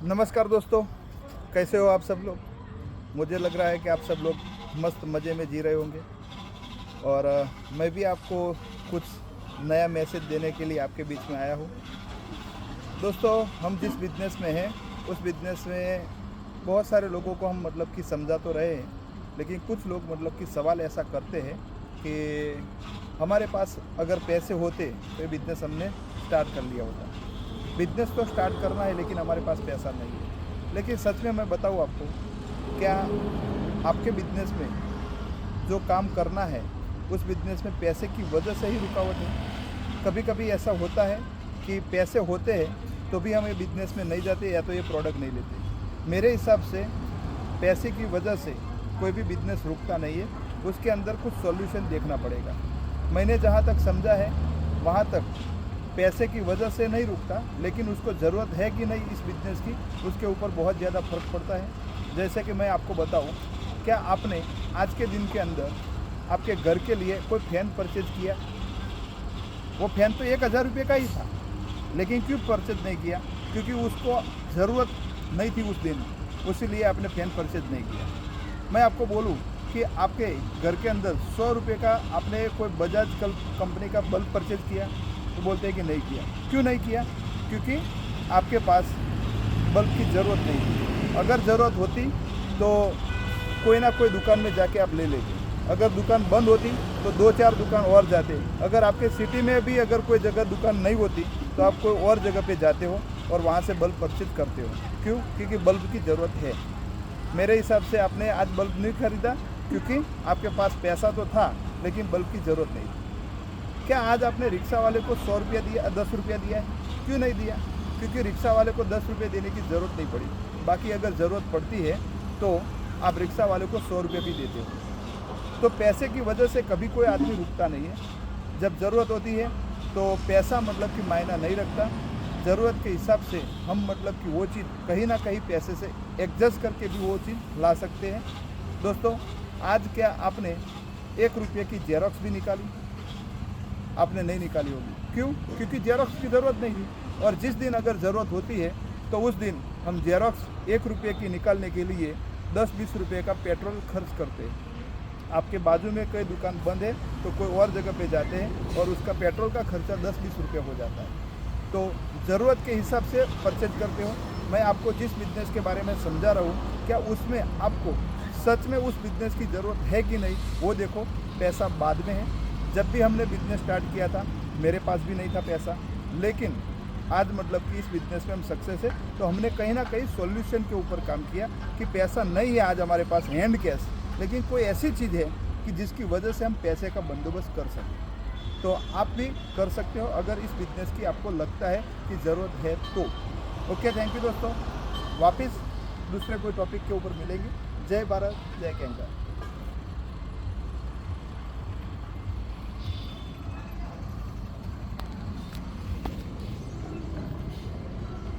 नमस्कार दोस्तों, कैसे हो आप सब लोग। मुझे लग रहा है कि आप सब लोग मस्त मज़े में जी रहे होंगे और मैं भी आपको कुछ नया मैसेज देने के लिए आपके बीच में आया हूँ। दोस्तों, हम जिस बिज़नेस में हैं उस बिज़नेस में बहुत सारे लोगों को हम मतलब कि समझा तो रहे हैं, लेकिन कुछ लोग मतलब कि सवाल ऐसा करते हैं कि हमारे पास अगर पैसे होते तो ये बिज़नेस हमने स्टार्ट कर लिया होता। बिज़नेस तो स्टार्ट करना है लेकिन हमारे पास पैसा नहीं है। लेकिन सच में मैं बताऊँ आपको, क्या आपके बिज़नेस में जो काम करना है उस बिज़नेस में पैसे की वजह से ही रुकावट है। कभी कभी ऐसा होता है कि पैसे होते हैं तो भी हम ये बिज़नेस में नहीं जाते या तो ये प्रोडक्ट नहीं लेते। मेरे हिसाब से पैसे की वजह से कोई भी बिज़नेस रुकता नहीं है, उसके अंदर कुछ सॉल्यूशन देखना पड़ेगा। मैंने जहाँ तक समझा है वहाँ तक पैसे की वजह से नहीं रुकता, लेकिन उसको ज़रूरत है कि नहीं इस बिज़नेस की, उसके ऊपर बहुत ज़्यादा फ़र्क पड़ता है। जैसे कि मैं आपको बताऊं, क्या आपने आज के दिन के अंदर आपके घर के लिए कोई फ़ैन परचेज किया? वो फ़ैन तो 1000 रुपये का ही था, लेकिन क्यों परचेज नहीं किया? क्योंकि उसको ज़रूरत नहीं थी उस दिन, इसीलिए आपने फ़ैन परचेज नहीं किया। मैं आपको बोलूं कि आपके घर के अंदर 100 रुपये का आपने कोई बजाज कंपनी का बल्ब परचेज किया, तो बोलते हैं कि नहीं किया। क्यों नहीं किया? क्योंकि आपके पास बल्ब की ज़रूरत नहीं थी। अगर ज़रूरत होती तो कोई ना कोई दुकान में जाके आप ले लेते। अगर दुकान बंद होती तो 2-4 दुकान और जाते। अगर आपके सिटी में भी अगर कोई जगह दुकान नहीं होती तो आप कोई और जगह पे जाते हो और वहाँ से बल्ब परचेज करते हो। क्यों? क्योंकि बल्ब की ज़रूरत है। मेरे हिसाब से आपने आज बल्ब नहीं खरीदा क्योंकि आपके पास पैसा तो था लेकिन बल्ब की ज़रूरत नहीं थी। क्या आज आपने रिक्शा वाले को 100 रुपया दिया, 10 रुपया दिया है? क्यों नहीं दिया? क्योंकि रिक्शा वाले को 10 रुपये देने की ज़रूरत नहीं पड़ी। बाकी अगर ज़रूरत पड़ती है तो आप रिक्शा वाले को 100 रुपये भी देते हो। तो पैसे की वजह से कभी कोई आदमी रुकता नहीं है। जब ज़रूरत होती है तो पैसा मतलब कि मायना नहीं रखता। ज़रूरत के हिसाब से हम मतलब कि वो चीज़ कहीं ना कहीं पैसे से एडजस्ट करके भी वो चीज़ ला सकते हैं। दोस्तों, आज क्या आपने 1 रुपये की जेरॉक्स भी निकाली? आपने नहीं निकाली होगी। क्यों? क्योंकि जेरॉक्स की ज़रूरत नहीं थी। और जिस दिन अगर ज़रूरत होती है तो उस दिन हम जेरॉक्स 1 रुपये की निकालने के लिए 10-20 रुपये का पेट्रोल खर्च करते हैं। आपके बाजू में कोई दुकान बंद है तो कोई और जगह पे जाते हैं और उसका पेट्रोल का खर्चा 10-20 रुपये हो जाता है। तो ज़रूरत के हिसाब से परचेज करते हो। मैं आपको जिस बिज़नेस के बारे में समझा रहा हूँ, क्या उसमें आपको सच में उस बिज़नेस की ज़रूरत है कि नहीं, वो देखो। पैसा बाद में है। जब भी हमने बिज़नेस स्टार्ट किया था मेरे पास भी नहीं था पैसा, लेकिन आज मतलब कि इस बिज़नेस में हम सक्सेस है तो हमने कहीं ना कहीं सॉल्यूशन के ऊपर काम किया कि पैसा नहीं है आज हमारे पास हैंड कैश, लेकिन कोई ऐसी चीज़ है कि जिसकी वजह से हम पैसे का बंदोबस्त कर सकें। तो आप भी कर सकते हो अगर इस बिज़नेस की आपको लगता है कि ज़रूरत है तो। ओके, थैंक यू दोस्तों। वापस दूसरे कोई टॉपिक के ऊपर मिलेंगे। जय भारत, जय कैंकर।